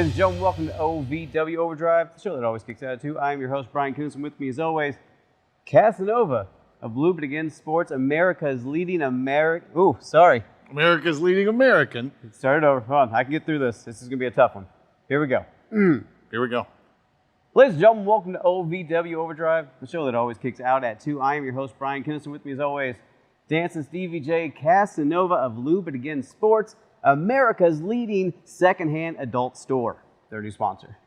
Ladies and gentlemen, welcome to OVW Overdrive, the show that always kicks out at 2. I am your host, Brian Coons, and with me, as always, Casanova of Blue But Again Sports, America's leading American. America's leading American. Start it over. Hold on, I can get through this. This is going to be a tough one. Here we go. Here we go. Ladies and gentlemen, welcome to OVW Overdrive, the show that always kicks out at 2. I am your host, Brian Coons, and with me, as always, Dancing Stevie J. Casanova of Blue But Again Sports, America's leading secondhand adult store. Their new sponsor.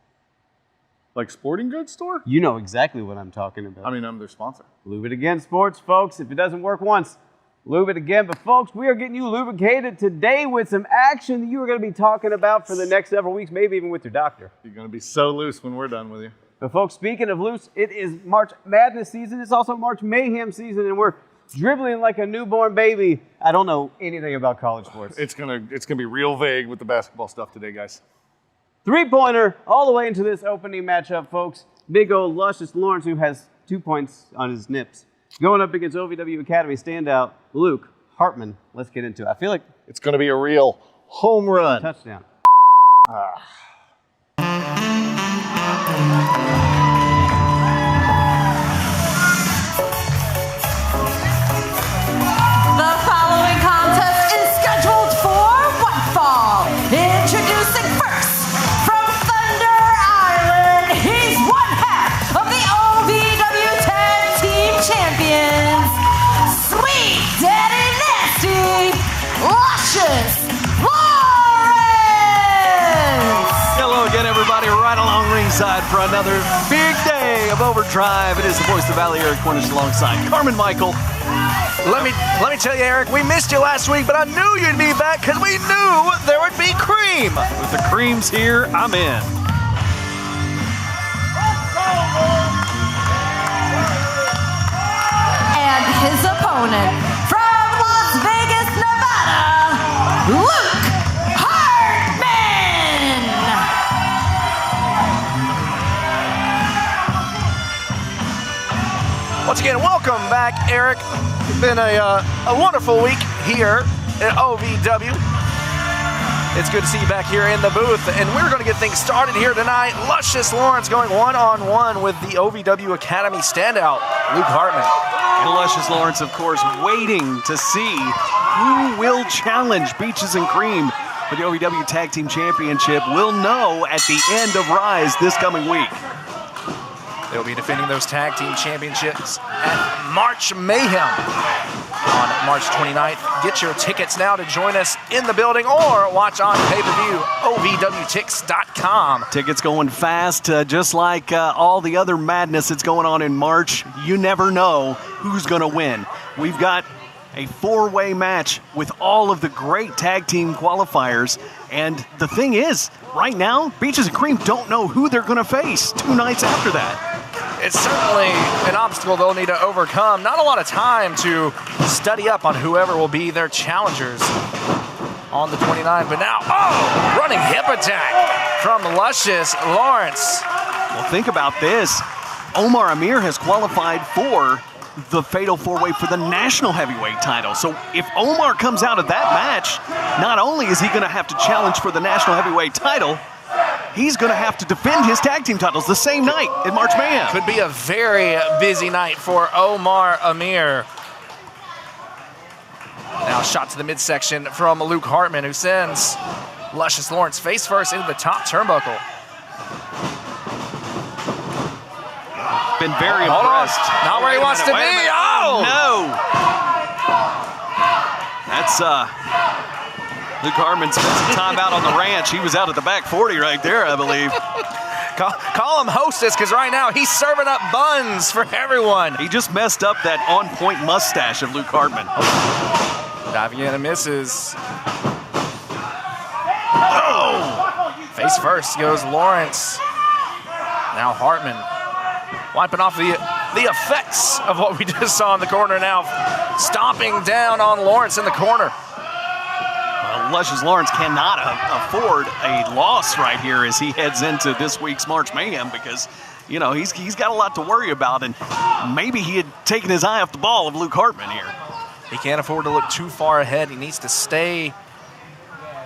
Like sporting goods store? You know exactly what I'm talking about. I mean, I'm their sponsor. Lube it again, sports, folks. If it doesn't work once, lube it again. But, folks, we are getting you lubricated today with some action that you are going to be talking about for the next several weeks, maybe even with your doctor. You're going to be so loose when we're done with you. But, folks, speaking of loose, it is March Madness season. It's also March Mayhem season, and we're dribbling like a newborn baby. I don't know anything about college sports. It's gonna be real vague with the basketball stuff today, guys. Three-pointer all the way into this opening matchup, folks. Big old Luscious Lawrence, who has 2 points on his nips, going up against OVW Academy standout Luke Hartman. Let's get into it. I feel like it's going to be a real home run. Touchdown. The following contest is scheduled for one fall. Introducing first, from Thunder Island, he's one half of the OVW Tag Team Champions, Sweet Daddy Nasty, Luscious Lawrence! Hello again, everybody, right along ringside for another big day of Overdrive. It is the voice of Valley, Eric Cornish, alongside Carmen Michael. Let me tell you, Eric, we missed you last week, but I knew you'd be back because we knew there would be cream. With the creams here, I'm in. And his opponent, from Las Vegas, Nevada, Luke Hartman! Once again, welcome back, Eric. It's been a wonderful week here at OVW. It's good to see you back here in the booth, and we're going to get things started here tonight. Luscious Lawrence going one-on-one with the OVW Academy standout, Luke Hartman. And Luscious Lawrence, of course, waiting to see who will challenge Beaches and Cream for the OVW Tag Team Championship. We'll know at the end of Rise this coming week. They'll be defending those tag team championships at March Mayhem on March 29th. Get your tickets now to join us in the building or watch on pay-per-view, OVWTix.com. Tickets going fast, just like all the other madness that's going on in March. You never know who's going to win. We've got a four-way match with all of the great tag team qualifiers. And the thing is, right now, Beaches and Cream don't know who they're going to face 2 nights after that. It's certainly an obstacle they'll need to overcome. Not a lot of time to study up on whoever will be their challengers on the 29th. But now, running hip attack from Luscious Lawrence. Well, think about this. Omar Amir has qualified for the Fatal 4-Way for the National Heavyweight title. So if Omar comes out of that match, not only is he going to have to challenge for the National Heavyweight title, he's going to have to defend his tag team titles the same night in March Mayhem. Could be a very busy night for Omar Amir. Now shot to the midsection from Luke Hartman, who sends Luscious Lawrence face first into the top turnbuckle. Been very Hold impressed. on. Not where he wants to be. Oh! No. That's Luke Hartman spent some time out on the ranch. He was out at the back 40 right there, I believe. Call him hostess, because right now he's serving up buns for everyone. He just messed up that on-point mustache of Luke Hartman. Diving in and misses. Oh! Face first goes Lawrence. Now Hartman wiping off the effects of what we just saw in the corner now. Stomping down on Lawrence in the corner. Luscious Lawrence cannot afford a loss right here as he heads into this week's March Mayhem because, you know, he's got a lot to worry about, and maybe he had taken his eye off the ball of Luke Hartman here. He can't afford to look too far ahead. He needs to stay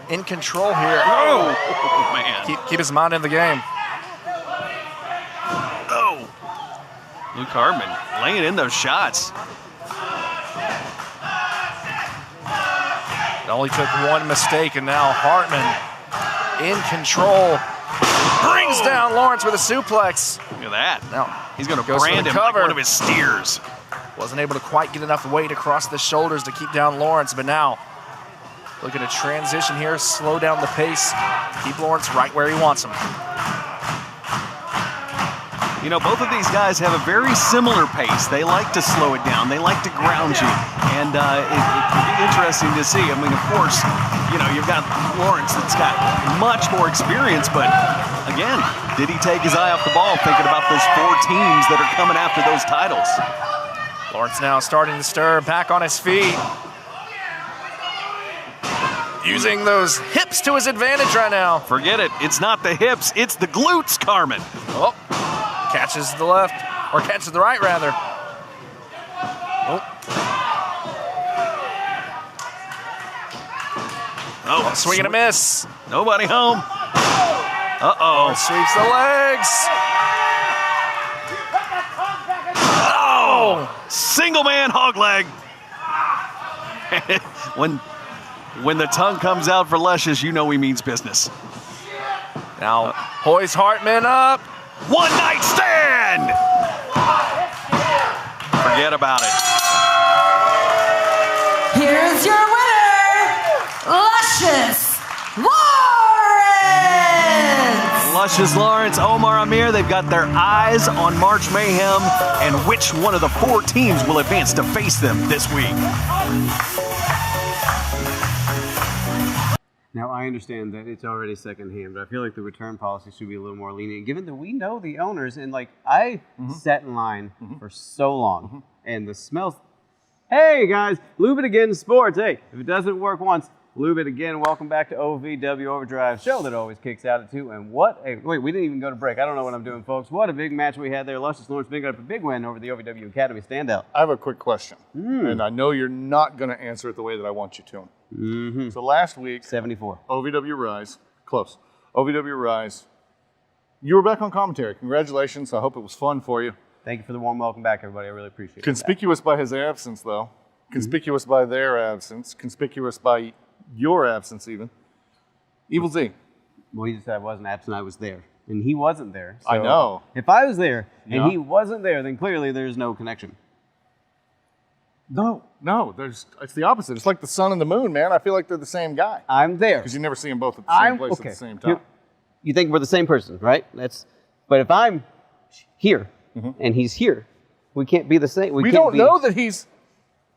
in control here. Oh, man. Keep his mind in the game. Oh. Luke Hartman laying in those shots. It only took one mistake, and now Hartman in control. Brings down Lawrence with a suplex. Look at that. Now He's going to goes for brand the him like cover. one of his steers. Wasn't able to quite get enough weight across the shoulders to keep down Lawrence, but now looking to transition here, slow down the pace, keep Lawrence right where he wants him. You know, both of these guys have a very similar pace. They like to slow it down. They like to ground you. And it could be interesting to see. I mean, of course, you know, you've got Lawrence that's got much more experience, but again, did he take his eye off the ball thinking about those 4 teams that are coming after those titles? Lawrence now starting to stir, back on his feet. Using those hips to his advantage right now. Forget it. It's not the hips. It's the glutes, Carmen. Oh, catches the left, or catches the right, rather. Oh, swing and a miss. Nobody home. Uh-oh. Sweeps the legs. Oh! Single man hog leg. when the tongue comes out for Luscious, you know he means business. Now, hoist Hartman up. One night stand! Forget about it. Here's your winner, Luscious Lawrence! Luscious Lawrence, Omar Amir, they've got their eyes on March Mayhem and which one of the 4 teams will advance to face them this week. Now, I understand that it's already secondhand, but I feel like the return policy should be a little more lenient, given that we know the owners. And, like, I sat in line for so long, and the smells. Hey, guys, Lube It Again Sports. Hey, if it doesn't work once, Lube It Again. Welcome back to OVW Overdrive, show that always kicks out at 2. And what a, wait, we didn't even go to break. I don't know what I'm doing, folks. What a big match we had there. Luscious Lawrence picking up a big win over the OVW Academy standout. I have a quick question, and I know you're not going to answer it the way that I want you to. So last week, 74. OVW Rise, close. OVW Rise, you were back on commentary. Congratulations. I hope it was fun for you. Thank you for the warm welcome back, everybody. I really appreciate it. Conspicuous by his absence, though. Conspicuous by their absence. Conspicuous by your absence, even. Evil Z. Well, he just said I wasn't absent. I was there. And he wasn't there. So I know. If I was there and Yeah. he wasn't there, then clearly there's no connection. No, it's the opposite. It's like the sun and the moon, man. I feel like they're the same guy. I'm there. Because you never see them both at the same place at the same time. You think we're the same person, right? But if I'm here and he's here, we can't be the same. We don't know that he's...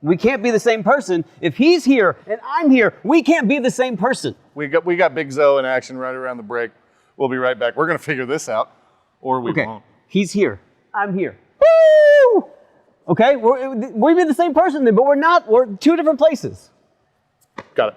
We can't be the same person. If he's here and I'm here, we can't be the same person. We got Big Zo in action right around the break. We'll be right back. We're going to figure this out, or we won't. He's here. I'm here. Woo! Okay, we've been the same person then, but we're not. We're 2 different places. Got it.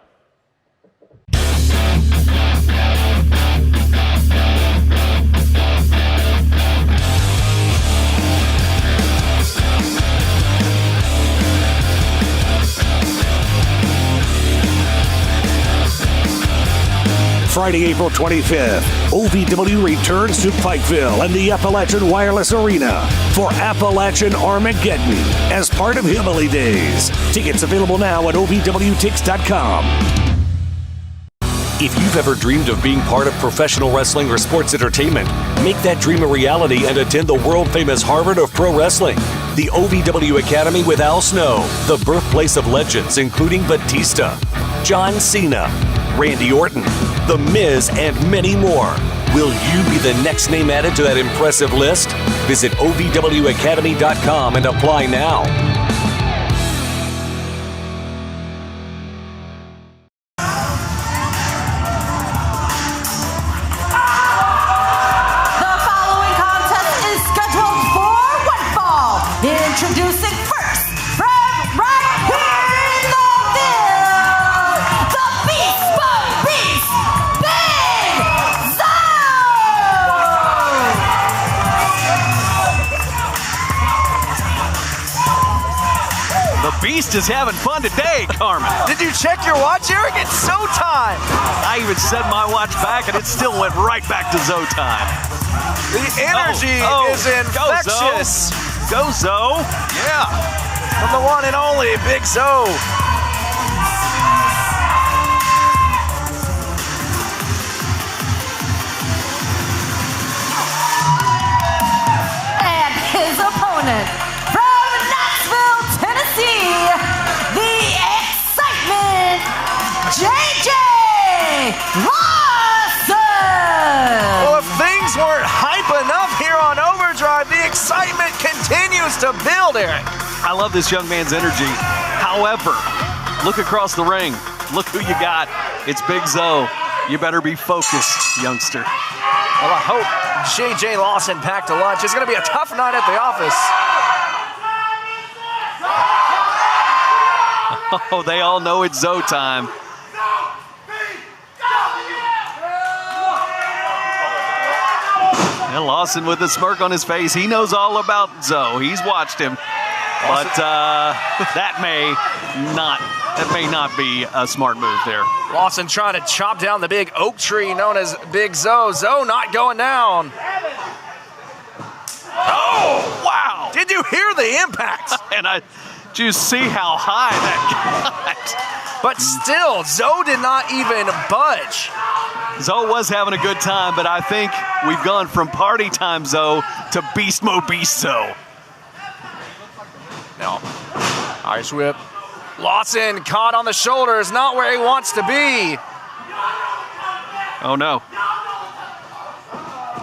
Friday, April 25th, OVW returns to Pikeville and the Appalachian Wireless Arena for Appalachian Armageddon as part of Hillbilly Days. Tickets available now at OVWTix.com. If you've ever dreamed of being part of professional wrestling or sports entertainment, make that dream a reality and attend the world-famous Harvard of Pro Wrestling. The OVW Academy with Al Snow, the birthplace of legends including Batista, John Cena, Randy Orton, The Miz, and many more. Will you be the next name added to that impressive list? Visit OVWacademy.com and apply now. The following contest is scheduled for one fall. Introducing first, from right here in the field, the Beast of Beast, Big Zo! Beast is having fun today, Carmen. Did you check your watch, Eric? It's Zoe time. I even set my watch back, and it still went right back to Zoe time. The energy is infectious. Go, Zoe. Yeah. From the one and only Big Zoe. And his opponent from Knoxville, Tennessee, the excitement, JJ Lawson. Well, if things weren't hype enough here on Overdrive, the excitement continues to build, Eric. I love this young man's energy. However, look across the ring. Look who you got. It's Big Zoe. You better be focused, youngster. Well, I hope JJ Lawson packed a lunch. It's going to be a tough night at the office. Oh, they all know it's Zoe time. And Lawson with a smirk on his face. He knows all about Zoe. He's watched him. But that may not be a smart move there. Lawson trying to chop down the big oak tree known as Big Zoe. Zoe not going down. Oh, wow. Did you hear the impact? And did you see how high that got? But still, Zoe did not even budge. Zoe was having a good time, but I think we've gone from party time Zoe to beast mode beast Zoe. No. Irish whip. Lawson caught on the shoulder, is not where he wants to be. Oh, no.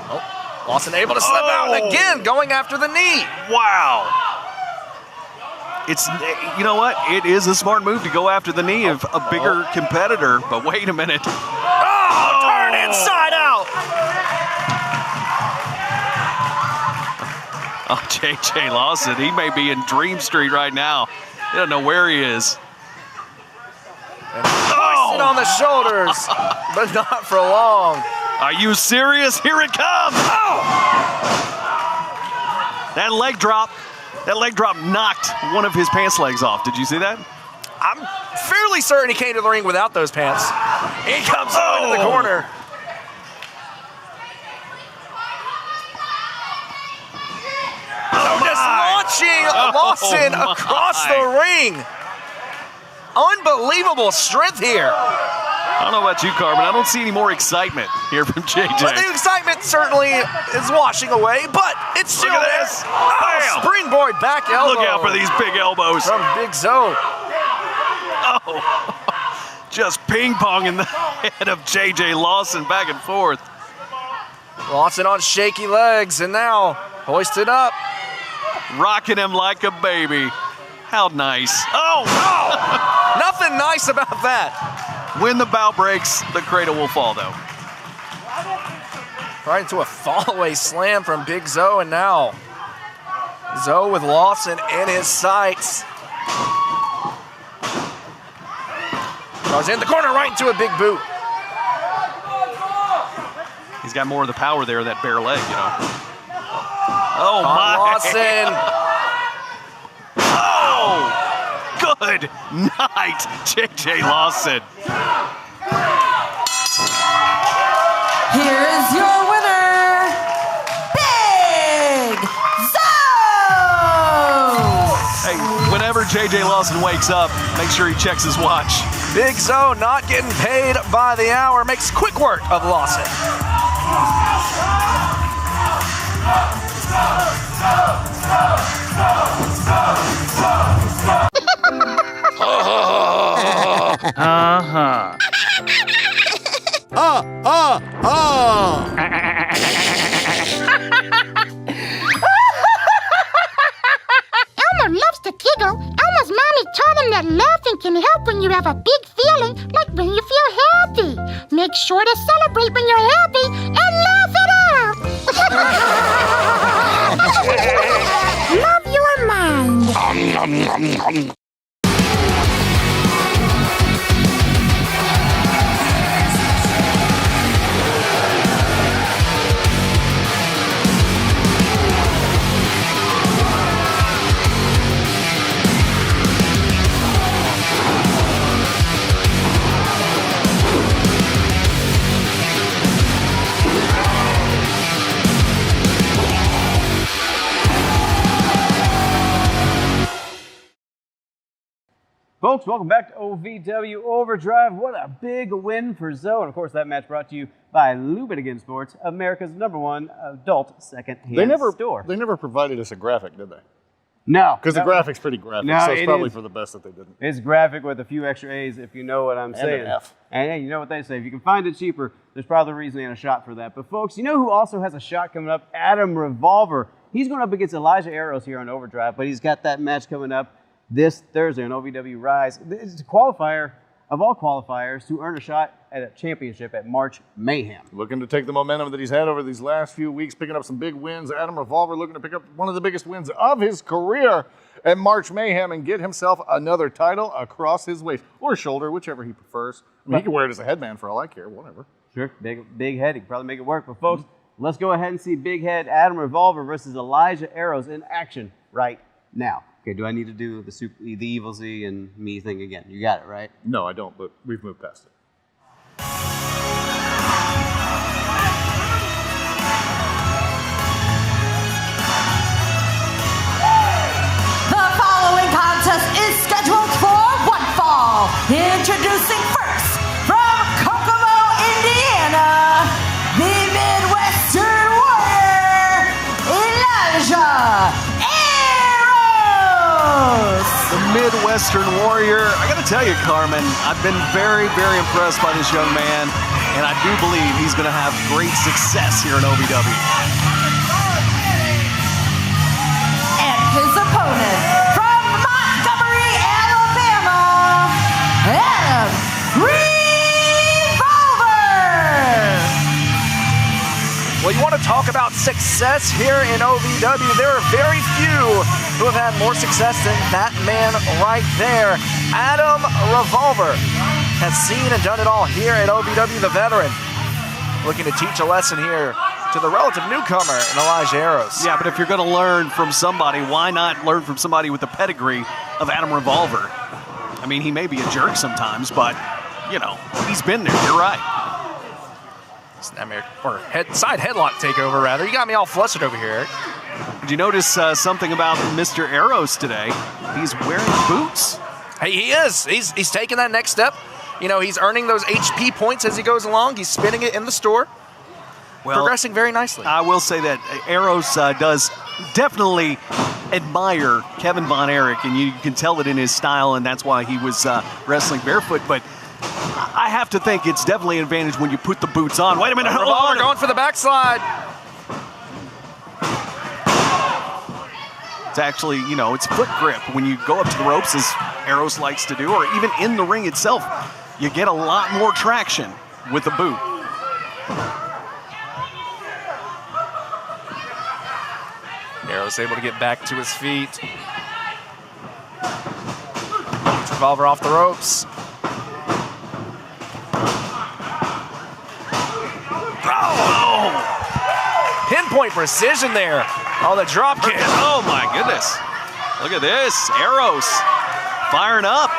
Oh, Lawson able to slip out again, going after the knee. Wow. It's, you know what? It is a smart move to go after the knee of a bigger competitor, but wait a minute. Oh, turn inside out. Oh, JJ Lawson, he may be in Dream Street right now. He doesn't know where he is. And hoisted on the shoulders, but not for long. Are you serious? Here it comes. Oh! That leg drop knocked one of his pants legs off. Did you see that? I'm fairly certain he came to the ring without those pants. He comes into the corner. Just launching Lawson across the ring. Unbelievable strength here. I don't know about you, Carmen. I don't see any more excitement here from JJ. But the excitement certainly is washing away, but it's still Look at there. this. Oh, springboard back elbow. Look out for these big elbows. From Big Zoe. Oh, just ping-ponging the head of JJ Lawson back and forth. Lawson on shaky legs, and now hoisted up. Rocking him like a baby. How nice. Oh! Nothing nice about that. When the bow breaks, the cradle will fall, though. Right into a fallaway slam from Big Zoe, and now Zoe with Lawson in his sights. Goes in the corner, right into a big boot. He's got more of the power there, that bare leg, you know. Oh, my. Lawson. Oh! Good night, JJ Lawson. Here is your winner, Big Zoe! Hey, whenever JJ Lawson wakes up, make sure he checks his watch. Big Zoe not getting paid by the hour, makes quick work of Lawson. Elmer loves to giggle. Elmer's mommy taught him that laughing can help when you have a big feeling, like when you feel happy. Make sure to celebrate when you're happy and laugh it out. Love your mind. Folks, welcome back to OVW Overdrive. What a big win for Zoe. And, of course, that match brought to you by Lube It Again Sports, America's #1 adult second-hand store. They never provided us a graphic, did they? No. Because the graphic's pretty graphic, No, so it's probably for the best that they didn't. It's graphic with a few extra A's, if you know what I'm saying. And an F. And hey, you know what they say. If you can find it cheaper, there's probably a reason and a shot for that. But, folks, you know who also has a shot coming up? Adam Revolver. He's going up against Elijah Eros here on Overdrive, but he's got that match coming up this Thursday on OVW Rise. It's a qualifier of all qualifiers to earn a shot at a championship at March Mayhem. Looking to take the momentum that he's had over these last few weeks, picking up some big wins. Adam Revolver looking to pick up one of the biggest wins of his career at March Mayhem and get himself another title across his waist or shoulder, whichever he prefers. I mean, he can wear it as a headband for all I care, whatever. Sure, big head. He can probably make it work. But, folks, let's go ahead and see Big Head Adam Revolver versus Elijah Eros in action right now. Okay, do I need to do the Evil Z and me thing again? You got it, right? No, I don't, but we've moved past it. The following contest is scheduled for one fall. Introducing first, from Kokomo, Indiana, the Midwestern Warrior, Elijah Eros. The Midwestern Warrior. I got to tell you, Carmen, I've been very, very impressed by this young man, and I do believe he's going to have great success here in OVW. And his opponent, from Montgomery, Alabama, Adam Revolver. Well, you want to talk about success here in OVW? There are very few who have had more success than that man right there. Adam Revolver has seen and done it all here at OVW, the veteran. Looking to teach a lesson here to the relative newcomer in Elijah Eros. Yeah, but if you're going to learn from somebody, why not learn from somebody with the pedigree of Adam Revolver? I mean, he may be a jerk sometimes, but, you know, he's been there. You're right. Side headlock takeover, rather. You got me all flustered over here, Eric. Did you notice something about Mr. Eros today? He's wearing boots. Hey, he is. He's taking that next step. You know, he's earning those HP points as he goes along. He's spinning it in the store. Well, progressing very nicely. I will say that Eros does definitely admire Kevin Von Erich, and you can tell it in his style, and that's why he was wrestling barefoot. But I have to think it's definitely an advantage when you put the boots on. Wait a minute. Revolver going for the backslide. It's actually, you know, it's foot grip. When you go up to the ropes, as Eros likes to do, or even in the ring itself, you get a lot more traction with the boot. Eros able to get back to his feet. Revolver off the ropes. Oh! Pinpoint precision there. Oh, the drop kick. Oh, my goodness. Look at this. Eros firing up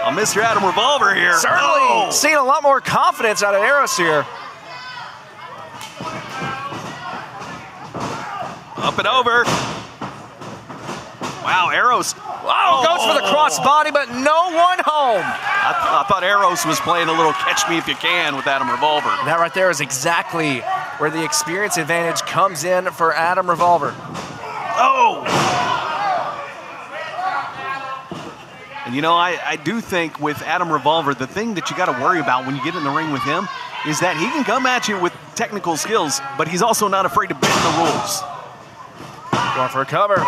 on Mr. Adam Revolver here. Certainly seeing a lot more confidence out of Eros here. Up and over. Wow, Eros. Wow, goes for the crossbody, but no one home. I thought Eros was playing a little catch me if you can with Adam Revolver. That right there is exactly where the experience advantage comes in for Adam Revolver. Oh! And you know, I do think with Adam Revolver, the thing that you got to worry about when you get in the ring with him is that he can come at you with technical skills, but he's also not afraid to bend the rules. Going for a cover.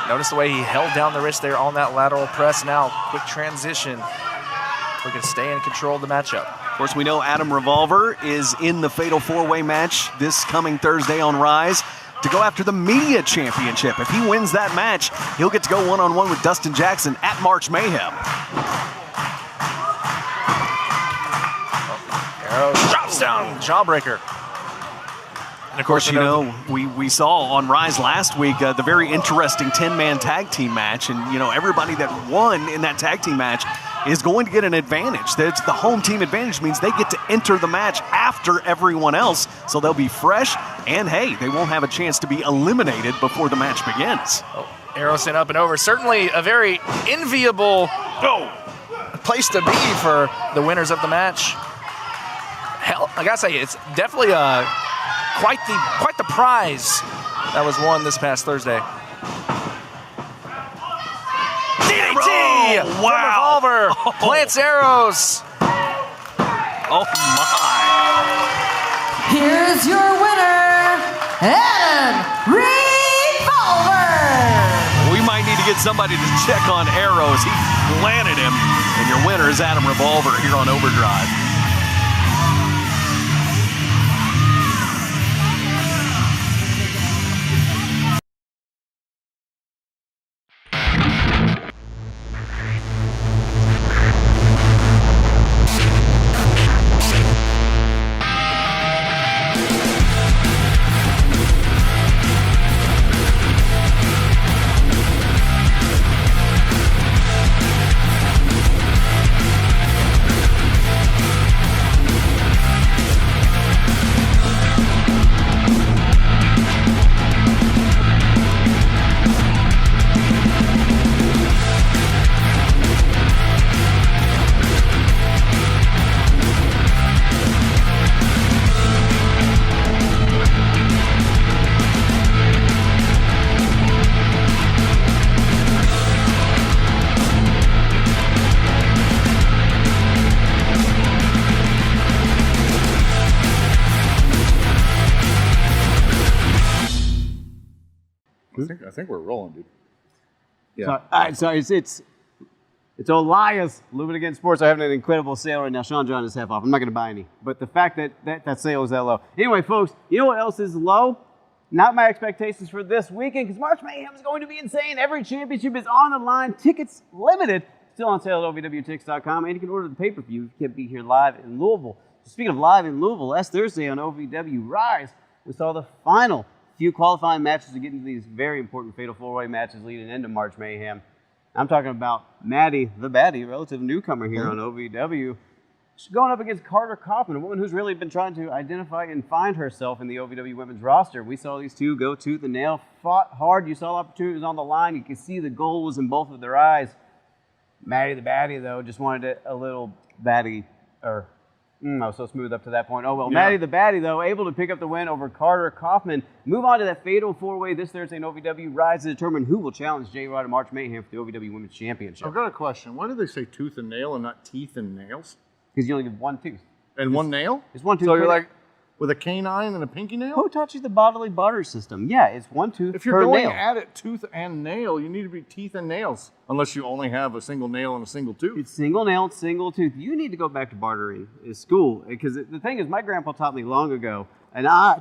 Notice the way he held down the wrist there on that lateral press. Now, quick transition. Looking to stay in control of the matchup. Of course, we know Adam Revolver is in the Fatal 4-Way match this coming Thursday on Rise to go after the Media Championship. If he wins that match, he'll get to go one-on-one with Dustin Jackson at March Mayhem. Eros drops down, jawbreaker. And of course, you know, we saw on Rise last week the very interesting 10-man tag team match. And, you know, everybody that won in that tag team match is going to get an advantage. That's the home team advantage means they get to enter the match after everyone else. So they'll be fresh. And, hey, they won't have a chance to be eliminated before the match begins. Oh, Eros up and over. Certainly a very enviable place to be for the winners of the match. Hell, I gotta say, it's definitely quite the prize that was won this past Thursday. DDT! Wow. Revolver plants Eros. Oh my. Here's your winner, Adam Revolver. We might need to get somebody to check on Eros. He planted him. And your winner is Adam Revolver here on Overdrive. I think we're rolling, dude. Yeah. So, all right, so it's Elias, Lumen Against Sports are having an incredible sale right now. Sean John is half off. I'm not going to buy any. But the fact that sale is that low. Anyway, folks, you know what else is low? Not my expectations for this weekend, because March Mayhem is going to be insane. Every championship is on the line. Tickets limited. Still on sale at OVWTix.com. And you can order the pay-per-view if you can't be here live in Louisville. Speaking of live in Louisville, last Thursday on OVW Rise, we saw the final few qualifying matches to get into these very important Fatal 4-Way matches leading into March Mayhem. I'm talking about Maddie the Baddie, relative newcomer here on OVW. She's going up against Carter Kaufman, a woman who's really been trying to identify and find herself in the OVW women's roster. We saw these two go tooth and nail, fought hard. You saw opportunities on the line. You could see the goal was in both of their eyes. Maddie the Baddie, though, just wanted it a little baddie, I was so smooth up to that point. Oh, well, yeah. Maddie the Baddie, though, able to pick up the win over Carter Kaufman. Move on to that Fatal 4-Way this Thursday in OVW Rise to determine who will challenge J. Rod and March Mayhem for the OVW Women's Championship. I've got a question. Why do they say tooth and nail and not teeth and nails? Because you only get one tooth. And one nail? It's one tooth. So you're like, with a canine and a pinky nail? Who taught you the bodily butter system? Yeah, it's one tooth per nail. If you're going at it tooth and nail, you need to be teeth and nails. Unless you only have a single nail and a single tooth. It's single nail, single tooth. You need to go back to bartering in school. Because the thing is, my grandpa taught me long ago,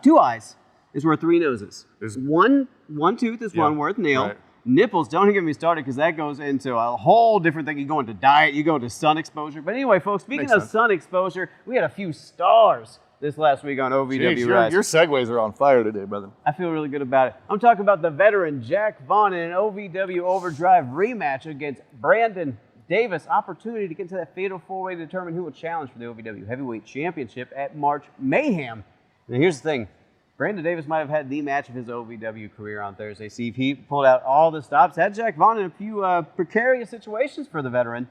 two eyes is worth three noses. One tooth is one worth nail. Right. Nipples, don't get me started, because that goes into a whole different thing. You go into diet, you go into sun exposure. But anyway, folks, speaking of sun exposure, we had a few stars this last week on OVW Rise. Your segues are on fire today, brother. I feel really good about it. I'm talking about the veteran Jack Vaughn in an OVW Overdrive rematch against Brandon Davis. Opportunity to get to that Fatal 4-Way to determine who will challenge for the OVW Heavyweight Championship at March Mayhem. Now, here's the thing. Brandon Davis might have had the match of his OVW career on Thursday. See if he pulled out all the stops. Had Jack Vaughn in a few precarious situations for the veteran.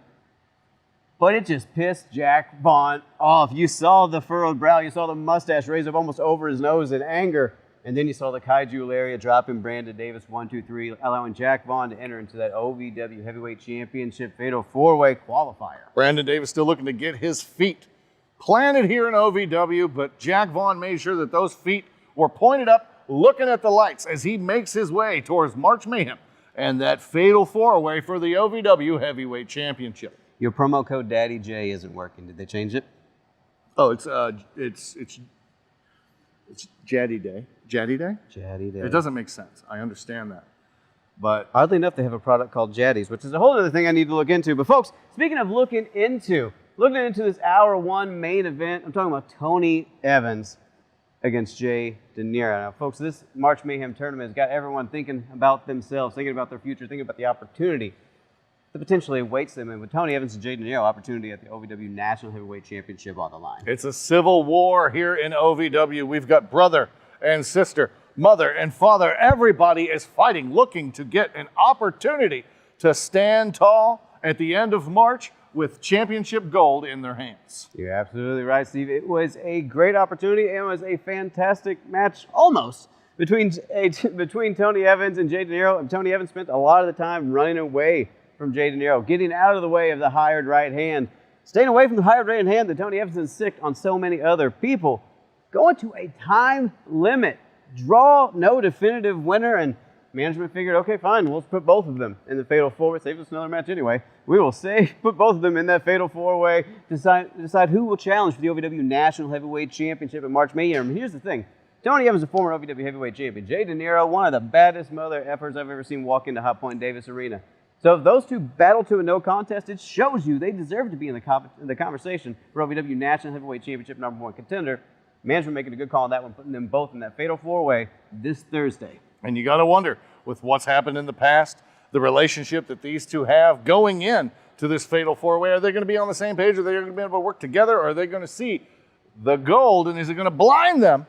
But it just pissed Jack Vaughn off. You saw the furrowed brow. You saw the mustache raise up almost over his nose in anger. And then you saw the Kaiju area dropping Brandon Davis 1-2-3, allowing Jack Vaughn to enter into that OVW Heavyweight Championship Fatal 4-Way qualifier. Brandon Davis still looking to get his feet planted here in OVW, but Jack Vaughn made sure that those feet were pointed up, looking at the lights as he makes his way towards March Mayhem and that Fatal 4-Way for the OVW Heavyweight Championship. Your promo code Daddy J isn't working. Did they change it? Oh, it's Jaddy Day. Jaddy Day? Jaddy Day. It doesn't make sense. I understand that. But oddly enough, they have a product called Jaddies, which is a whole other thing I need to look into. But folks, speaking of looking into this hour one main event, I'm talking about Tony Evans against Jay De Niro. Now, folks, this March Mayhem tournament has got everyone thinking about themselves, thinking about their future, thinking about the opportunity that potentially awaits them. And with Tony Evans and Jay De Niro, opportunity at the OVW National Heavyweight Championship on the line. It's a civil war here in OVW. We've got brother and sister mother and father, everybody is fighting, looking to get an opportunity to stand tall at the end of March with championship gold in their hands. You're absolutely right, Steve. It was a great opportunity and was a fantastic match, almost, between Tony Evans and Jay De Niro. And Tony Evans spent a lot of the time running away from Jay De Niro, getting out of the way of the hired right hand, staying away from the hired right hand that Tony Evans insists on so many other people, going to a time limit, draw, no definitive winner, and management figured, okay, fine, we'll put both of them in the Fatal 4-Way. Save us another match anyway. We will put both of them in that Fatal 4-Way, decide who will challenge for the OVW National Heavyweight Championship at March Mayhem. And here's the thing. Tony Evans is a former OVW Heavyweight Champion. Jay De Niro, one of the baddest mother effers I've ever seen walk into Hot Point Davis Arena. So if those two battle to a no contest, it shows you they deserve to be in the conversation for OVW National Heavyweight Championship #1 contender. Management making a good call on that one, putting them both in that Fatal 4-Way this Thursday. And you got to wonder, with what's happened in the past, the relationship that these two have going in to this Fatal 4-Way, are they going to be on the same page? Are they going to be able to work together? Or are they going to see the gold, and is it going to blind them?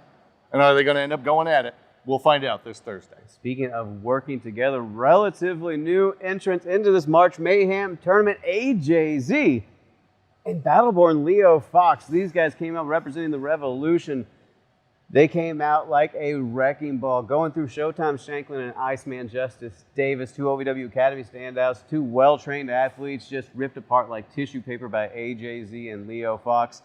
And are they going to end up going at it? We'll find out this Thursday. Speaking of working together, relatively new entrants into this March Mayhem tournament, AJZ and Battleborn Leo Fox. These guys came out representing the Revolution. They came out like a wrecking ball, going through Showtime Shanklin and Iceman Justice Davis, two OVW Academy standouts, two well-trained athletes, just ripped apart like tissue paper by AJZ and Leo Fox.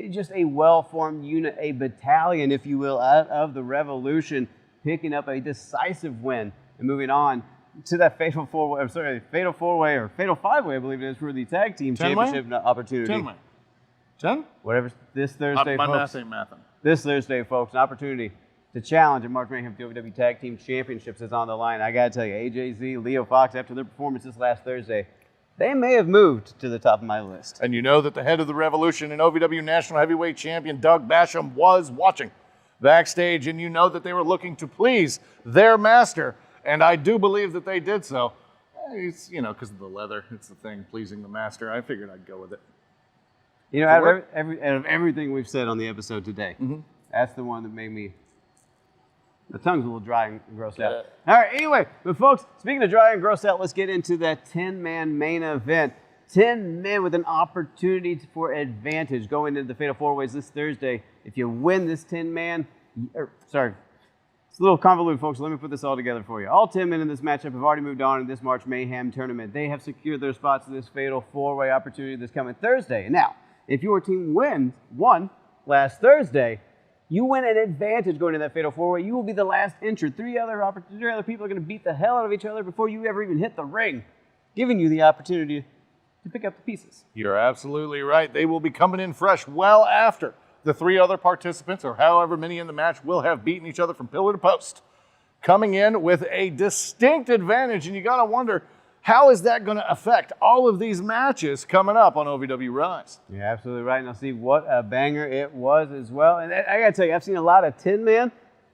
Just a well-formed unit, a battalion, if you will, out of the Revolution, picking up a decisive win and moving on to that Fatal 4-Way, Fatal 4-Way or Fatal 5-Way, I believe it is, for the Tag Team Championship opportunity. 10 way. 10? Whatever, this Thursday, My folks. math ain't mathin'. This Thursday, folks, an opportunity to challenge at March Mayhem for the OVW Tag Team Championships is on the line. I got to tell you, AJZ, Leo Fox, after their performance this last Thursday, they may have moved to the top of my list. And you know that the head of the Revolution and OVW National Heavyweight Champion, Doug Basham, was watching backstage, and you know that they were looking to please their master, and I do believe that they did so. It's, because of the leather, it's the thing, pleasing the master. I figured I'd go with it. Out of everything we've said on the episode today, that's the one that made me, the tongue's a little dry and grossed out. All right, anyway, but folks, speaking of dry and grossed out, let's get into that 10-man main event. 10 men with an opportunity for advantage going into the Fatal 4-Ways this Thursday. If you win this 10-man, it's a little convoluted, folks. So let me put this all together for you. All 10 men in this matchup have already moved on in this March Mayhem tournament. They have secured their spots in this Fatal 4-Way opportunity this coming Thursday. Now, if your team won last Thursday, you win an advantage going to that Fatal 4-Way. You will be the last entered. Three other people are going to beat the hell out of each other before you ever even hit the ring, giving you the opportunity to pick up the pieces. You're absolutely right. They will be coming in fresh well after the three other participants, or however many in the match, will have beaten each other from pillar to post. Coming in with a distinct advantage, and you got to wonder, how is that going to affect all of these matches coming up on OVW Rise? You're absolutely right. Now, Steve, what a banger it was as well. And I got to tell you, I've seen a lot of 10-man.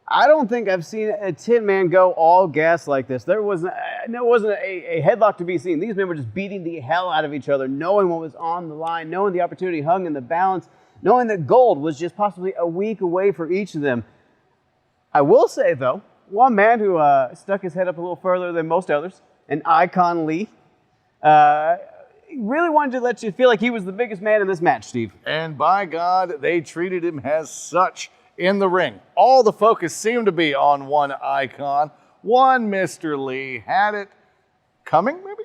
I don't think I've seen a 10-man go all gas like this. There wasn't a headlock to be seen. These men were just beating the hell out of each other, knowing what was on the line, knowing the opportunity hung in the balance, knowing that gold was just possibly a week away for each of them. I will say, though, one man who stuck his head up a little further than most others, and Icon Lee, really wanted to let you feel like he was the biggest man in this match, Steve. And by God, they treated him as such in the ring. All the focus seemed to be on one Icon. One Mr. Lee had it coming, maybe?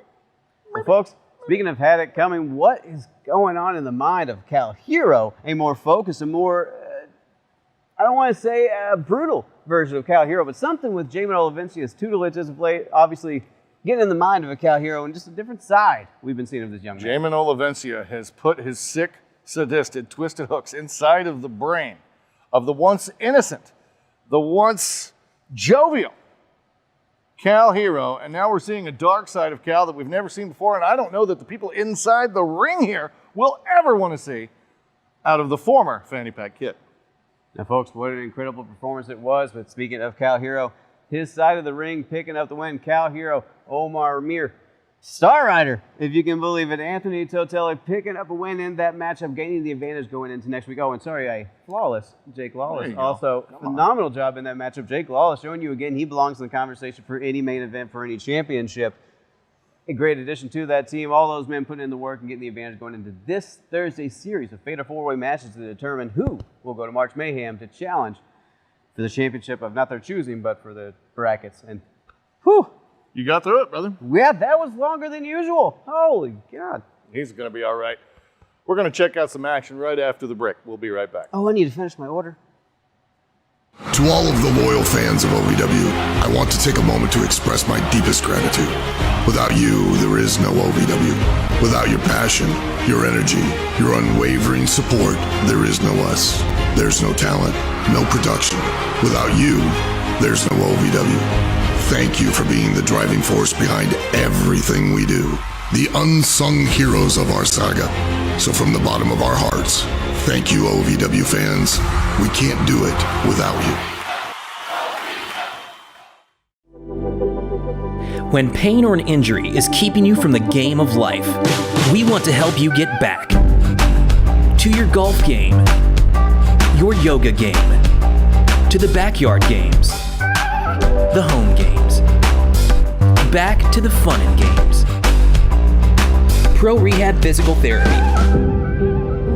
Well, folks, speaking of had it coming, what is going on in the mind of Cal Hero? A more focused, a more, I don't want to say a brutal version of Cal Hero, but something with Jamin Olivencia's tutelage as of late, obviously getting in the mind of a Cal Hero and just a different side we've been seeing of this young man. Jamin Olivencia has put his sick, sadistic, twisted hooks inside of the brain of the once innocent, the once jovial Cal Hero, and now we're seeing a dark side of Cal that we've never seen before, and I don't know that the people inside the ring here will ever want to see out of the former Fanny Pack Kid. Now, folks, what an incredible performance it was, but speaking of Cal Hero, his side of the ring picking up the win. Cal Hero, Omar Mir, Star Rider, if you can believe it. Anthony Totelli picking up a win in that matchup, gaining the advantage going into next week. Oh, and sorry, flawless Jake Lawless. Also, phenomenal job in that matchup. Jake Lawless showing you again he belongs in the conversation for any main event, for any championship. A great addition to that team. All those men putting in the work and getting the advantage going into this Thursday series of fatal four-way matches to determine who will go to March Mayhem to challenge for the championship of not their choosing, but for the brackets. And whew. You got through it, brother. Yeah, that was longer than usual. Holy God. He's going to be all right. We're going to check out some action right after the break. We'll be right back. Oh, I need to finish my order. To all of the loyal fans of OVW, I want to take a moment to express my deepest gratitude. Without you, there is no OVW. Without your passion, your energy, your unwavering support, there is no us. There's no talent, no production. Without you, there's no OVW. Thank you for being the driving force behind everything we do. The unsung heroes of our saga. So from the bottom of our hearts, thank you, OVW fans. We can't do it without you. When pain or an injury is keeping you from the game of life, we want to help you get back to your golf game, your yoga game, to the backyard games, the home games, back to the fun and games. Pro Rehab Physical Therapy,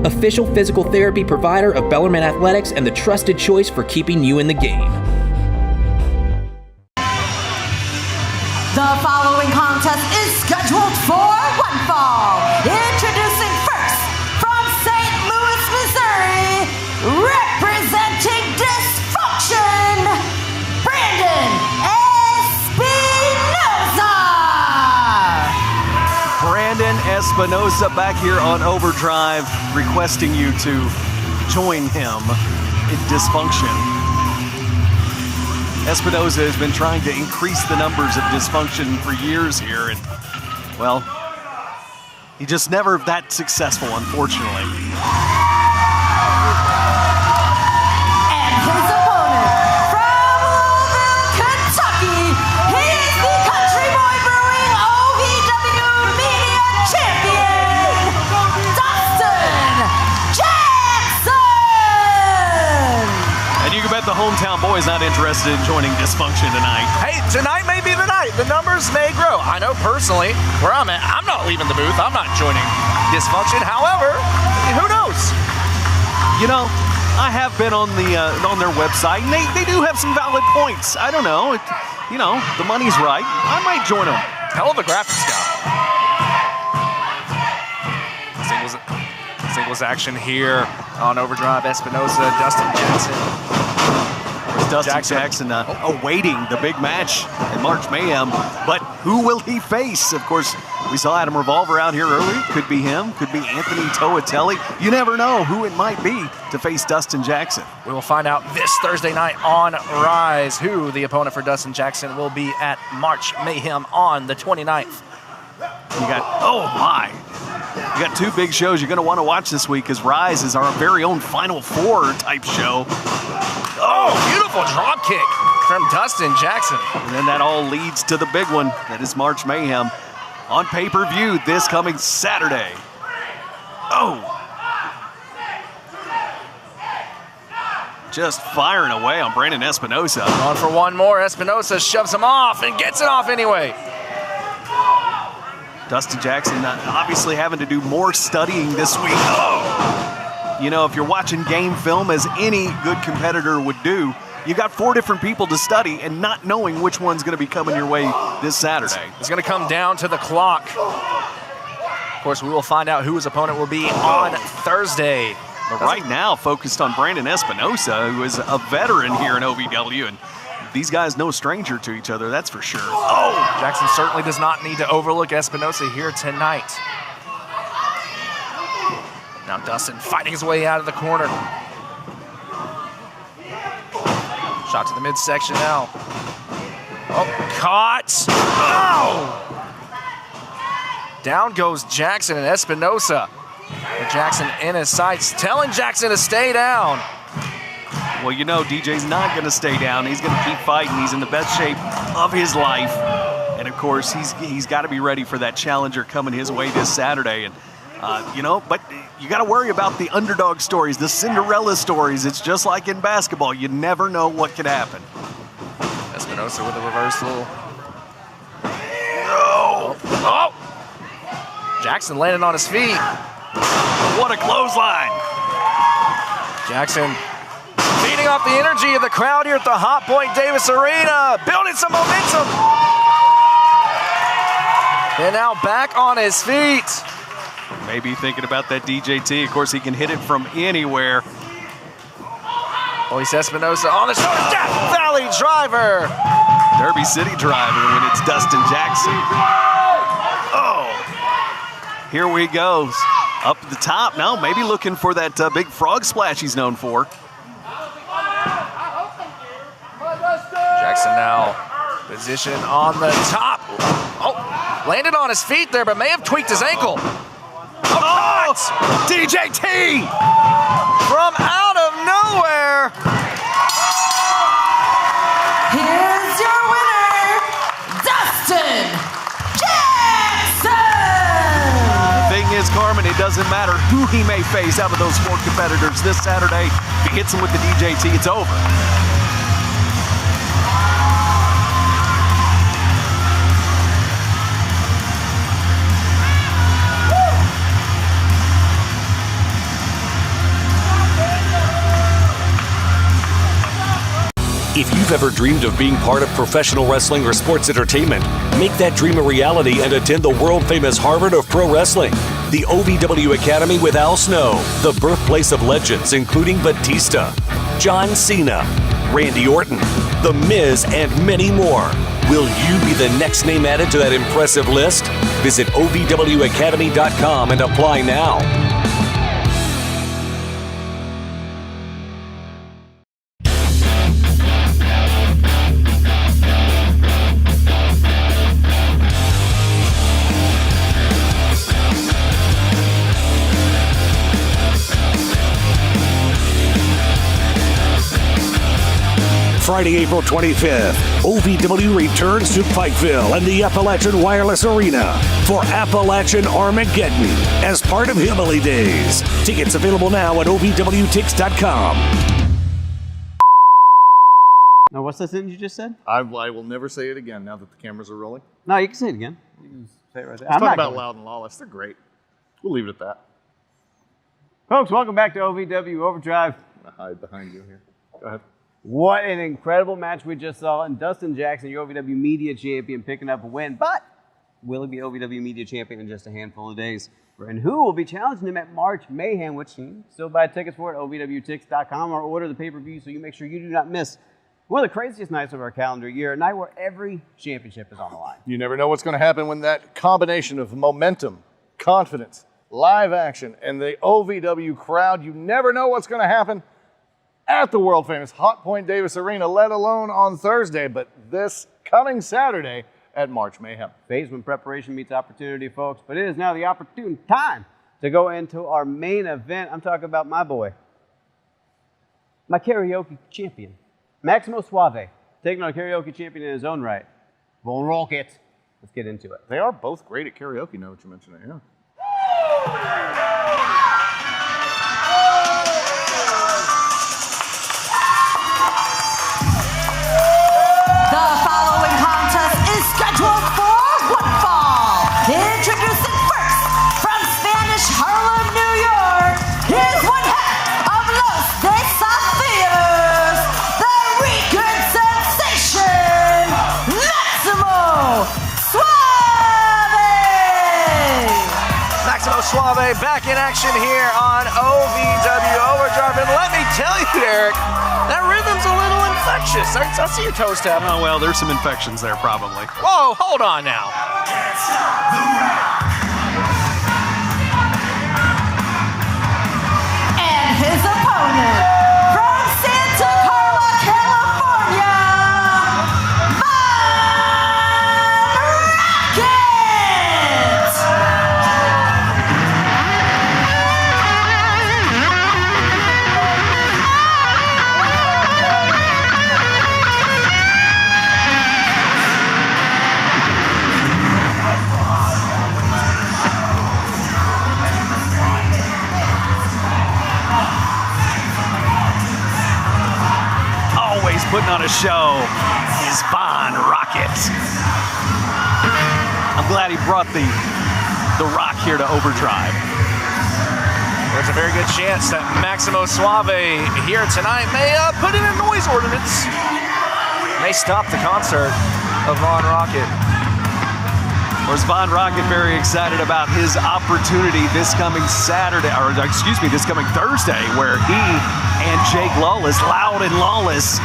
official physical therapy provider of Bellarmine Athletics and the trusted choice for keeping you in the game. The following contest is scheduled for one fall. Introducing first, from St. Louis, Missouri, representing Dysfunction, Brandon Espinosa. Brandon Espinosa back here on Overdrive, requesting you to join him in Dysfunction. Espinosa has been trying to increase the numbers of Dysfunction for years here, and, well, he just never that successful, unfortunately. And his opponent, from Louisville, Kentucky, he is the Country Boy Brewing OVW Media Champion, Dustin Jackson! And you can bet the hometown boy is not interested in joining Dysfunction tonight. Hey, tonight may be the night. The numbers may grow. I know personally, where I'm at, I'm not leaving the booth. I'm not joining Dysfunction. However, who knows? You know, I have been on their website, and they do have some valid points. I don't know. You know, the money's right. I might join them. Hell of a graphics guy. Singles action here on Overdrive. Espinosa, Dustin Jackson. Dustin Jackson awaiting the big match at March Mayhem, but who will he face? Of course, we saw Adam Revolver out here earlier. Could be him, could be Anthony Toatelli. You never know who it might be to face Dustin Jackson. We will find out this Thursday night on Rise who the opponent for Dustin Jackson will be at March Mayhem on the 29th. You got, oh my, you got two big shows you're going to want to watch this week, because Rise is our very own Final Four type show. Oh, beautiful drop kick from Dustin Jackson. And then that all leads to the big one. That is March Mayhem on pay-per-view this coming Saturday. Oh. Just firing away on Brandon Espinosa. On for one more. Espinosa shoves him off and gets it off anyway. Dustin Jackson obviously having to do more studying this week. Oh. You know, if you're watching game film, as any good competitor would do, you got 4 different people to study and not knowing which one's going to be coming your way this Saturday. It's going to come down to the clock. Of course, we will find out who his opponent will be on Thursday. But right now, focused on Brandon Espinosa, who is a veteran here in OVW, and these guys no stranger to each other, that's for sure. Oh, Jackson certainly does not need to overlook Espinosa here tonight. Now Dustin fighting his way out of the corner. Shot to the midsection now. Oh, caught. Oh! Down goes Jackson and Espinosa. But Jackson in his sights, telling Jackson to stay down. Well, you know, DJ's not going to stay down. He's going to keep fighting. He's in the best shape of his life. And, of course, he's got to be ready for that challenger coming his way this Saturday. And, but you got to worry about the underdog stories, the Cinderella stories. It's just like in basketball. You never know what could happen. Espinosa with a reversal. Oh! Jackson landing on his feet. What a clothesline. Jackson feeding off the energy of the crowd here at the Hot Point Davis Arena, building some momentum. And now back on his feet. Maybe thinking about that DJT. Of course, he can hit it from anywhere. Luis Espinosa on the shoulder. Death Valley driver. Derby City driver when it's Dustin Jackson. Oh, here we go. Up at the top now, maybe looking for that big frog splash he's known for. Jackson now position on the top. Oh, landed on his feet there, but may have tweaked his ankle. Oh, DJT! From out of nowhere. Here's your winner, Dustin Jackson! The thing is, Carmen, it doesn't matter who he may face out of those 4 competitors this Saturday. If he hits him with the DJT, it's over. If you've ever dreamed of being part of professional wrestling or sports entertainment, make that dream a reality and attend the world-famous Harvard of Pro Wrestling, the OVW Academy with Al Snow, the birthplace of legends including Batista, John Cena, Randy Orton, The Miz, and many more. Will you be the next name added to that impressive list? Visit OVWacademy.com and apply now. Friday, April 25th, OVW returns to Pikeville and the Appalachian Wireless Arena for Appalachian Armageddon as part of Hillbilly Days. Tickets available now at OVWTix.com. Now, what's the sentence you just said? I will never say it again now that the cameras are rolling. No, you can say it again. You can say it right there. Let's talk not about going. Loud and Lawless. They're great. We'll leave it at that. Folks, welcome back to OVW Overdrive. I'm gonna hide behind you here. Go ahead. What an incredible match we just saw. And Dustin Jackson, your OVW Media Champion, picking up a win. But will he be OVW Media Champion in just a handful of days? And who will be challenging him at March Mayhem, which you can still buy tickets for at OVWTix.com or order the pay-per-view so you make sure you do not miss one of the craziest nights of our calendar year, a night where every championship is on the line. You never know what's going to happen when that combination of momentum, confidence, live action, and the OVW crowd, you never know what's going to happen at the world-famous Hot Point Davis Arena, let alone on Thursday, but this coming Saturday at March Mayhem. Phase when preparation meets opportunity, folks, but it is now the opportune time to go into our main event. I'm talking about my boy, my karaoke champion, MAXIMO SUAVE, taking on a karaoke champion in his own right, ROCKIT. Let's get into it. They are both great at karaoke, now that you mention it, yeah. The following contest is scheduled for one fall. Introducing first, from Spanish Harlem, New York, here's one half of Los Desafíos, the Rican sensation, MAXIMO SUAVE! MAXIMO SUAVE back in action here on OVW Overdrive. And let me tell you, Eric, that rhythm's a little infectious. I see your toes tapping. Oh, well, there's some infections there probably. Whoa, hold on now. And his opponent, from Santa Carla, California, ROCKIT. I'm glad he brought the Rock here to Overdrive. There's a very good chance that Maximo Suave here tonight may put in a noise ordinance. May stop the concert of Von ROCKIT. Was Von ROCKIT very excited about his opportunity this coming this coming Thursday, where he and Jake Lawless, Loud and Lawless,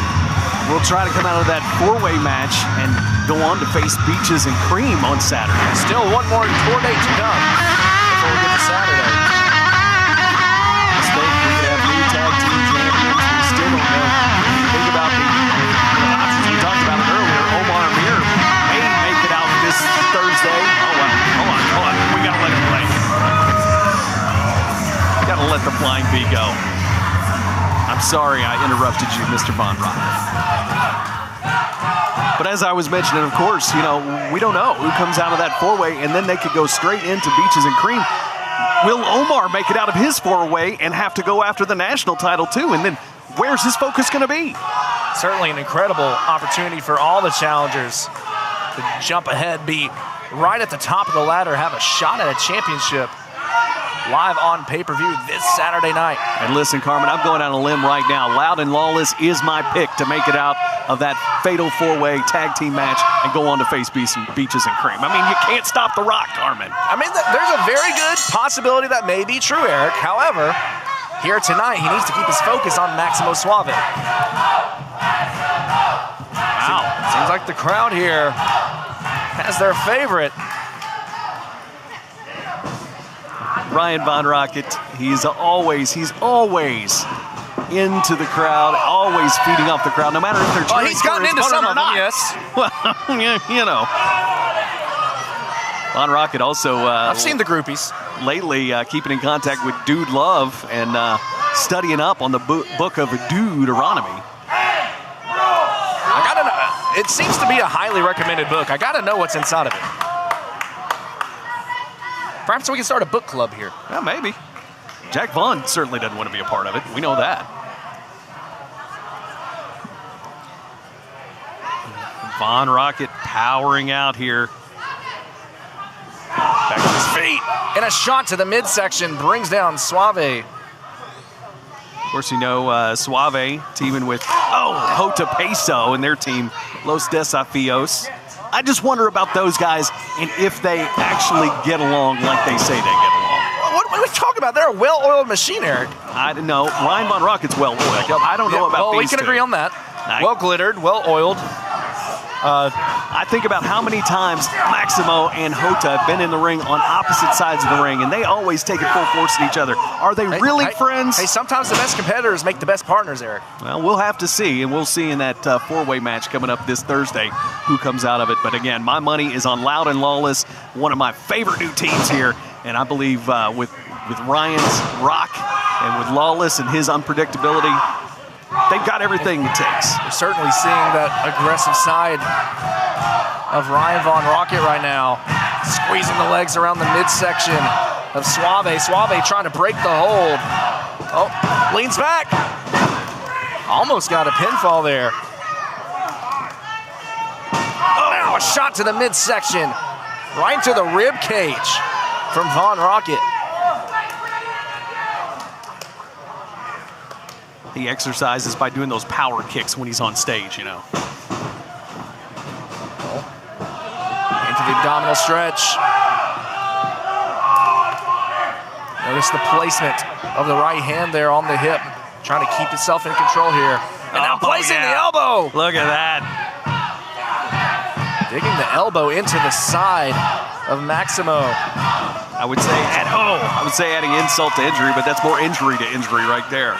will try to come out of that four-way match and go on to face Beaches and Cream on Saturday. Still one more tour date to come before we get to Saturday. We could have new tag team champions. We still don't know. Think about the options we talked about it earlier. Omar Amir may make it out this Thursday. Oh, well. Hold on. We got to let it play. Got to let the flying bee go. I'm sorry I interrupted you, Mr. Von ROCKIT. But as I was mentioning, of course, we don't know who comes out of that four-way, and then they could go straight into Beaches and Cream. Will Omar make it out of his four-way and have to go after the national title too? And then where's his focus going to be? Certainly an incredible opportunity for all the challengers to jump ahead, be right at the top of the ladder, have a shot at a championship live on pay-per-view this Saturday night. And listen, Carmen, I'm going out on a limb right now. Loud and Lawless is my pick to make it out of that fatal four-way tag team match and go on to face Beaches and Cream. I mean, you can't stop The Rock, Carmen. I mean, there's a very good possibility that may be true, Eric. However, here tonight, he needs to keep his focus on Maximo Suave. Wow. Seems like the crowd here has their favorite. Ryan Von ROCKIT, he's always into the crowd, always feeding off the crowd, no matter if they're cheering. He's gotten into some of them, yes. Well, Von ROCKIT also... I've seen the groupies. Lately, keeping in contact with Dude Love and studying up on the book of Deuteronomy. I gotta know. It seems to be a highly recommended book. I gotta know what's inside of it. Perhaps we can start a book club here. Yeah, maybe. Jack Vaughn certainly doesn't want to be a part of it. We know that. Von ROCKIT powering out here. Back to his feet. And a shot to the midsection brings down Suave. Of course, Suave teaming with Hota Peso and their team, Los Desafios. I just wonder about those guys and if they actually get along like they say they get along. What are we talking about? They're a well-oiled machine, Eric. I don't know. Ryan Von ROCKIT's well-oiled. I don't know about these we can two. agree on that. Well-glittered, well-oiled. I think about how many times Maximo and Hota have been in the ring on opposite sides of the ring, and they always take it full force at each other. Are they really friends? Hey, sometimes the best competitors make the best partners, Eric. Well, we'll have to see, and we'll see in that four-way match coming up this Thursday who comes out of it. But again, my money is on Loud and Lawless, one of my favorite new teams here, and I believe with Ryan's rock and with Lawless and his unpredictability, they've got everything it takes. We're certainly seeing that aggressive side of Ryan Von ROCKIT right now. Squeezing the legs around the midsection of Suave. Suave trying to break the hold. Oh, leans back. Almost got a pinfall there. Oh, now a shot to the midsection. Right to the rib cage from Von ROCKIT. He exercises by doing those power kicks when he's on stage, Into the abdominal stretch. Notice the placement of the right hand there on the hip. Trying to keep itself in control here. And now placing the elbow. Look at that. Digging the elbow into the side of Maximo. I would say adding insult to injury, but that's more injury to injury right there.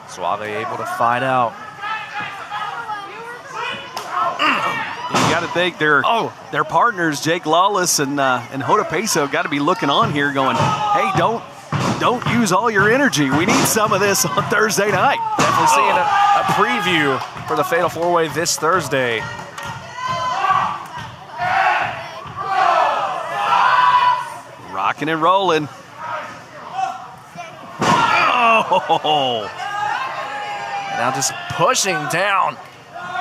Suave able to fight out. You got to think their partners, Jake Lawless and Hota Peso, got to be looking on here, going, "Hey, don't use all your energy. We need some of this on Thursday night." Definitely seeing a preview for the Fatal 4-Way this Thursday. Rocking and rolling. Oh! Now just pushing down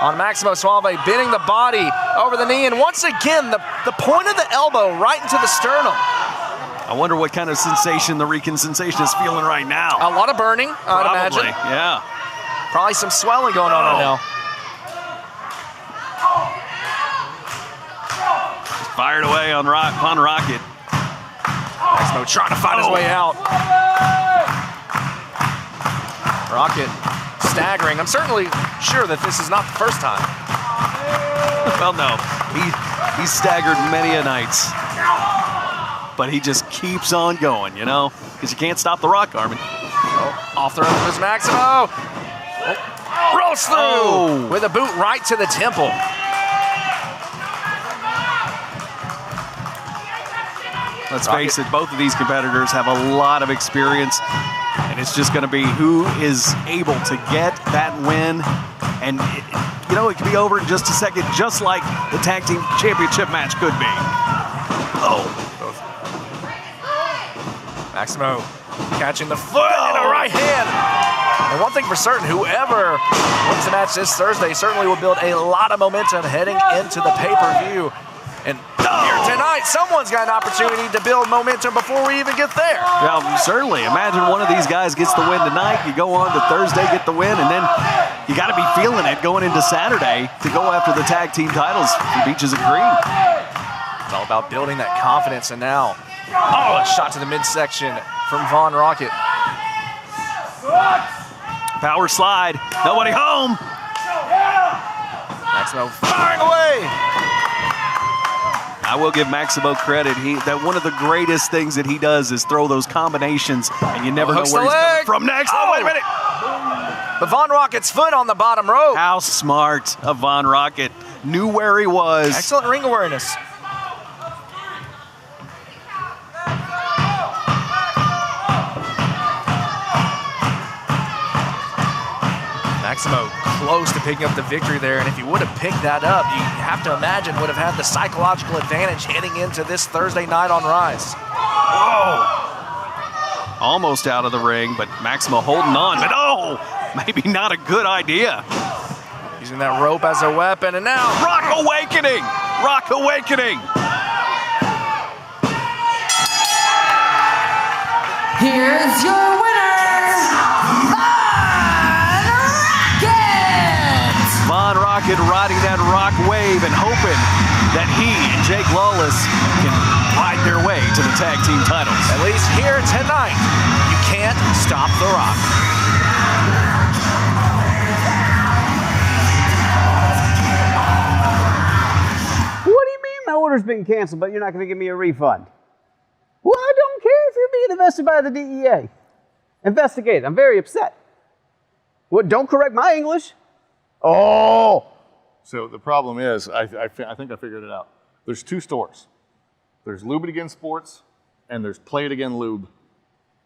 on MAXIMO SUAVE, bending the body over the knee, and once again, the point of the elbow right into the sternum. I wonder what kind of sensation the Rican Sensation is feeling right now. A lot of burning, I'd imagine. Yeah. Probably some swelling going on right now. Just fired away on ROCKIT. MAXIMO trying to find his way out. ROCKIT staggering. I'm certainly sure that this is not the first time. Well, no. He's staggered many a nights. But he just keeps on going, you know? Because you can't stop the Rock, Harmon. Off the run is MAXIMO. Rolls through with a boot right to the temple. Let's face it, both of these competitors have a lot of experience, and it's just going to be who is able to get that win. And, it could be over in just a second, just like the Tag Team Championship match could be. MAXIMO catching the foot in a right hand. And one thing for certain, whoever wins the match this Thursday certainly will build a lot of momentum heading into the pay-per-view. And here tonight, someone's got an opportunity to build momentum before we even get there. Yeah, certainly. Imagine one of these guys gets the win tonight. You go on to Thursday, get the win, and then you got to be feeling it going into Saturday to go after the tag team titles from Beaches and Green. It's all about building that confidence, and now, a shot to the midsection from Von ROCKIT. Power slide. Nobody home. MAXIMO firing away. I will give MAXIMO credit. That one of the greatest things that he does is throw those combinations, and you never know where he's coming from next. Oh, wait a minute. But Von ROCKIT's foot on the bottom rope. How smart of Von ROCKIT. Knew where he was. Excellent ring awareness. MAXIMO close to picking up the victory there, and if he would have picked that up, you have to imagine would have had the psychological advantage heading into this Thursday night on Rise. Whoa! Almost out of the ring, but MAXIMO holding on, but maybe not a good idea. Using that rope as a weapon, and now Rock Awakening! Rock Awakening! Here's your winner, Von ROCKIT riding that rock wave and hoping that he and Jake Lawless can ride their way to the tag team titles. At least here tonight, you can't stop The Rock. What do you mean my order's been canceled, but you're not going to give me a refund? Well, I don't care if you're being invested by the DEA. Investigate. I'm very upset. What? Don't correct my English. Oh! So the problem is, I think I figured it out. There's two stores. There's Lube It Again Sports, and there's Play It Again Lube.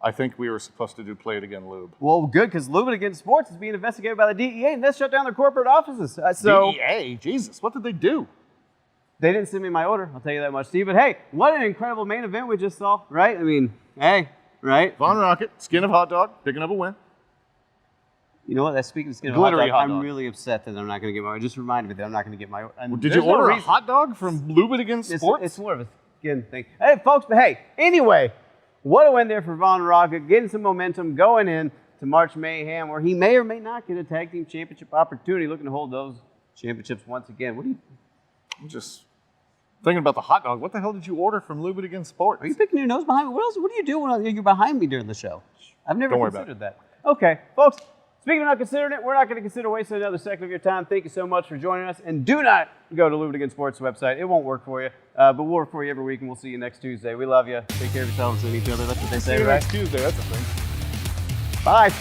I think we were supposed to do Play It Again Lube. Well, good, because Lube It Again Sports is being investigated by the DEA, and that's shut down their corporate offices. DEA? Jesus, what did they do? They didn't send me my order, I'll tell you that much, Steve. But hey, what an incredible main event we just saw, right? I mean, hey, right? Von ROCKIT, skin of hot dog, picking up a win. You know what? That's speaking of skin of Glittery hot dog. hot dog. I'm really upset that I'm not going to get my. It just reminded me that I'm not going to get my. Did you order a hot dog from Lube It Again Sports? It's more of a skin thing. Hey, folks, but hey, anyway, what a win there for Von ROCKIT, getting some momentum going in to March Mayhem, where he may or may not get a tag team championship opportunity, looking to hold those championships once again. What do you? I'm just thinking about the hot dog. What the hell did you order from Lube It Again Sports? Are you picking your nose behind me? What else? What do you do when you're behind me during the show? I've never Don't worry considered that. Okay, folks. Speaking of not considering it, we're not going to consider wasting another second of your time. Thank you so much for joining us. And do not go to Lube It Again Sports website. It won't work for you. But we'll work for you every week, and we'll see you next Tuesday. We love you. Take care of yourselves and each other. That's what they say, right? Next Tuesday, that's the thing. Bye.